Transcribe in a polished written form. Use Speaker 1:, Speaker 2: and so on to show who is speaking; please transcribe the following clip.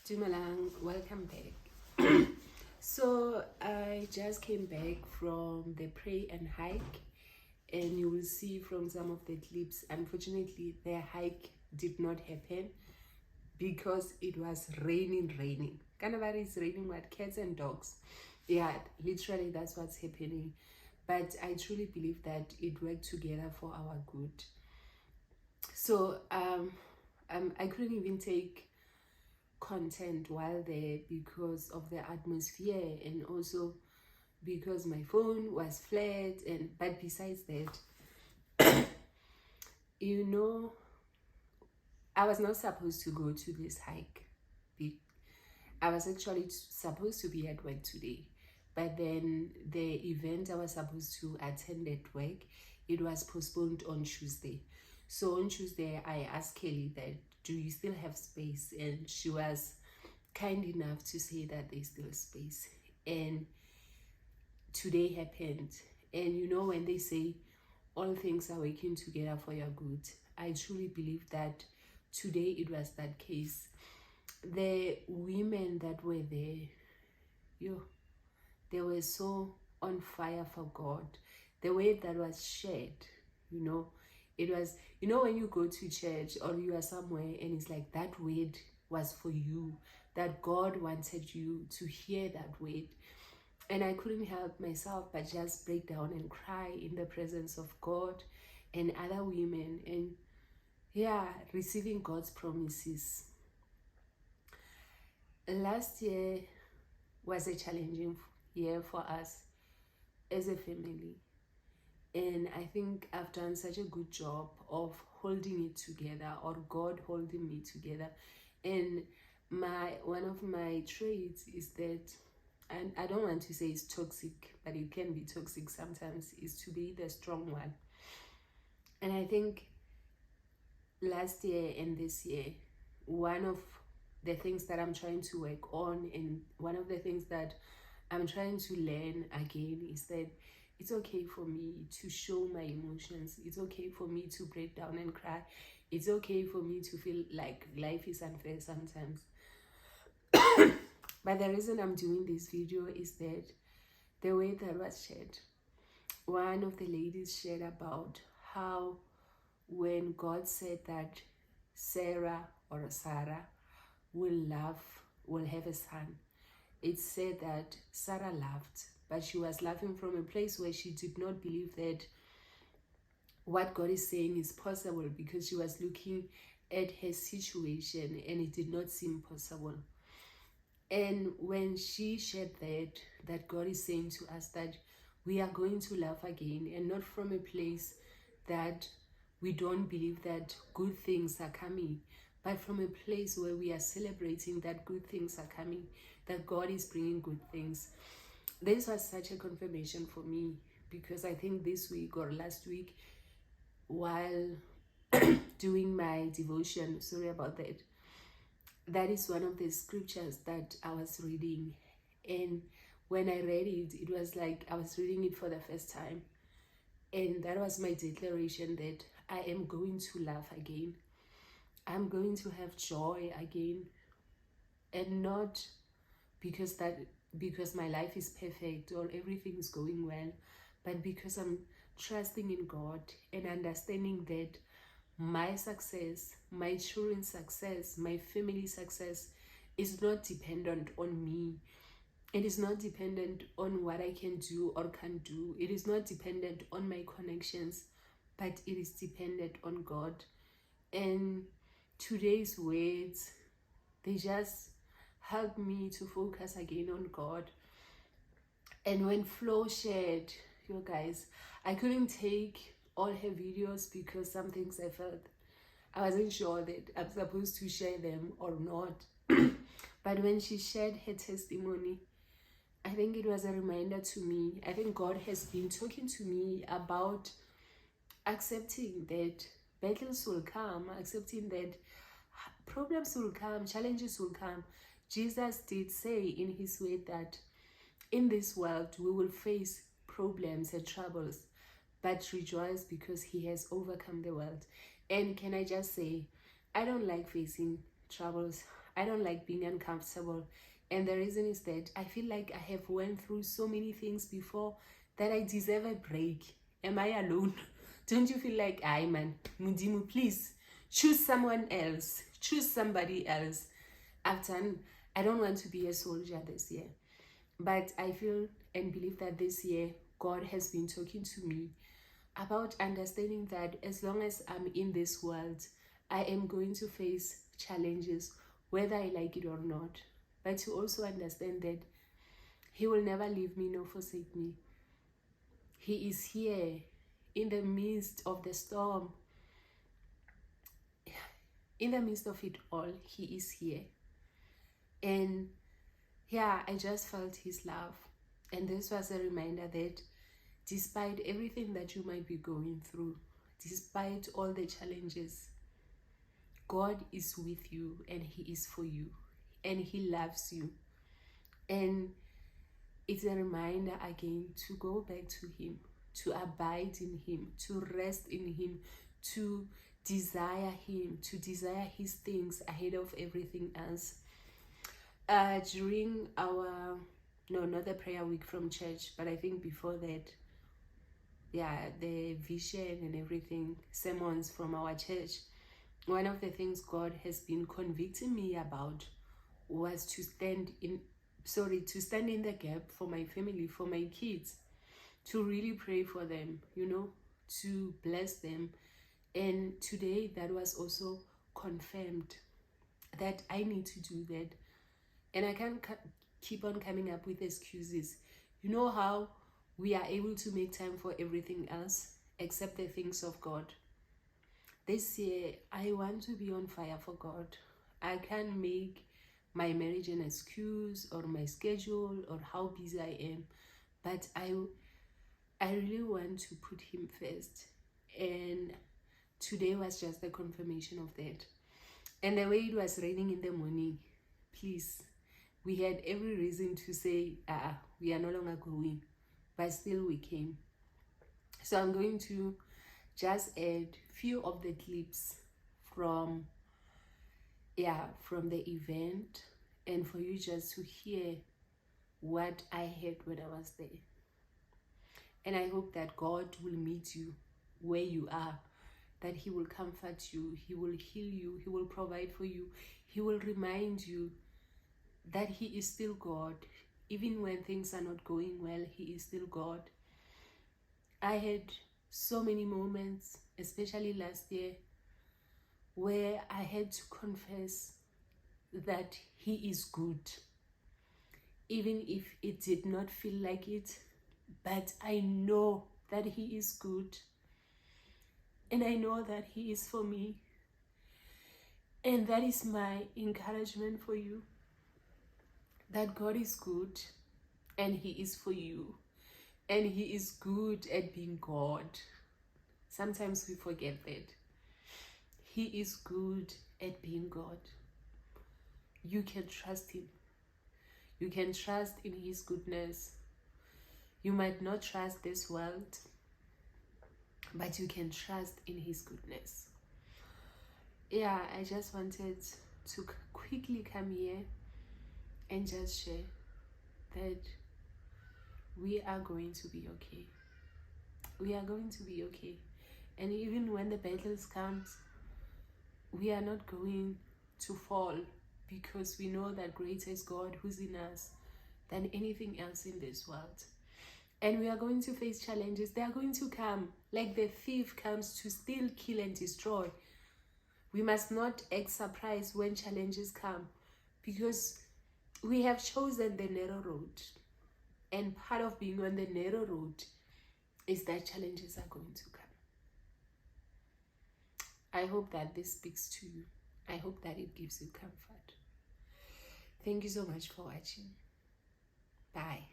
Speaker 1: Dumelang, welcome back. So I just came back from the pray and hike, and you will see from some of the clips, unfortunately the hike did not happen because it was raining. Canada is raining what? Cats and dogs. Yeah, literally that's what's happening. But I truly believe that it worked together for our good. So I couldn't even take content while there because of the atmosphere, and also because my phone was flat. And but besides that, I was not supposed to go to this hike. I was actually supposed to be at work today, but then the event I was supposed to attend at work, it was postponed on Tuesday. So on Tuesday I asked Kelly that, do you still have space? And she was kind enough to say that there's still space. And today happened. And when they say all things are working together for your good, I truly believe that today it was that case. The women that were there, they were so on fire for God. The way that was shared, it was, when you go to church or you are somewhere and it's like that word was for you, that God wanted you to hear that word. And I couldn't help myself but just break down and cry in the presence of God and other women, and receiving God's promises. Last year was a challenging year for us as a family, and I think I've done such a good job of holding it together, or God holding me together. And one of my traits is that, and I don't want to say it's toxic, but it can be toxic sometimes, is to be the strong one. And I think last year and this year, one of the things that I'm trying to work on, and one of the things that I'm trying to learn again, is that it's okay for me to show my emotions. It's okay for me to break down and cry. It's okay for me to feel like life is unfair sometimes. But the reason I'm doing this video is that the way that was shared, one of the ladies shared about how when God said that Sarah will have a son, it said that Sarah laughed, but she was laughing from a place where she did not believe that what God is saying is possible, because she was looking at her situation and it did not seem possible. And when she shared that God is saying to us that we are going to laugh again, and not from a place that we don't believe that good things are coming, but from a place where we are celebrating that good things are coming, that God is bringing good things. This was such a confirmation for me, because I think this week or last week, while doing my devotion, sorry about that, that is one of the scriptures that I was reading. And when I read it, it was like I was reading it for the first time. And that was my declaration that I am going to laugh again. I'm going to have joy again. And not because my life is perfect or everything is going well, but because I'm trusting in God and understanding that my success, my children's success, my family's success is not dependent on me. It is not dependent on what I can do or can't do. It is not dependent on my connections, but it is dependent on God. And today's words, they just help me to focus again on God. And when Flo shared, you guys, I couldn't take all her videos because some things I felt I wasn't sure that I'm supposed to share them or not. But when she shared her testimony, I think it was a reminder to me. I think God has been talking to me about accepting that battles will come, accepting that problems will come, challenges will come. Jesus did say in his word that in this world we will face problems and troubles, but rejoice because he has overcome the world. And can I just say, I don't like facing troubles. I don't like being uncomfortable. And the reason is that I feel like I have went through so many things before that I deserve a break. Am I alone? Don't you feel like, aye man, Mudimu, please choose someone else. Choose somebody else. I don't want to be a soldier this year. But I feel and believe that this year, God has been talking to me about understanding that as long as I'm in this world, I am going to face challenges, whether I like it or not. But to also understand that He will never leave me nor forsake me. He is here in the midst of the storm. In the midst of it all, He is here. And yeah, I just felt His love. And this was a reminder that despite everything that you might be going through, despite all the challenges, God is with you and He is for you and He loves you. And it's a reminder again to go back to Him, to abide in Him, to rest in Him, to desire Him, to desire His things ahead of everything else. During our, no, not the prayer week from church, but I think before that, yeah, the vision and everything, sermons from our church, one of the things God has been convicting me about was to stand in the gap for my family, for my kids, to really pray for them, to bless them. And today that was also confirmed that I need to do that. And I can't keep on coming up with excuses. You know how we are able to make time for everything else except the things of God? This year, I want to be on fire for God. I can't make my marriage an excuse or my schedule or how busy I am, but I really want to put Him first. And today was just the confirmation of that. And the way it was raining in the morning, please, we had every reason to say, we are no longer going, but still we came. So I'm going to just add few of the clips from the event, and for you just to hear what I heard when I was there. And I hope that God will meet you where you are, that He will comfort you, He will heal you, He will provide for you, He will remind you that He is still God. Even when things are not going well, He is still God. I had so many moments, especially last year, where I had to confess that He is good. Even if it did not feel like it, but I know that He is good. And I know that He is for me. And that is my encouragement for you. That God is good and He is for you. And He is good at being God. Sometimes we forget that. He is good at being God. You can trust Him. You can trust in His goodness. You might not trust this world, but you can trust in His goodness. Yeah, I just wanted to quickly come here and just share that we are going to be okay. We are going to be okay. And even when the battles come, we are not going to fall, because we know that greater is God who's in us than anything else in this world. And we are going to face challenges. They are going to come like the thief comes to steal, kill, and destroy. We must not act surprised when challenges come, because we have chosen the narrow road. And part of being on the narrow road is that challenges are going to come. I hope that this speaks to you. I hope that it gives you comfort. Thank you so much for watching. Bye.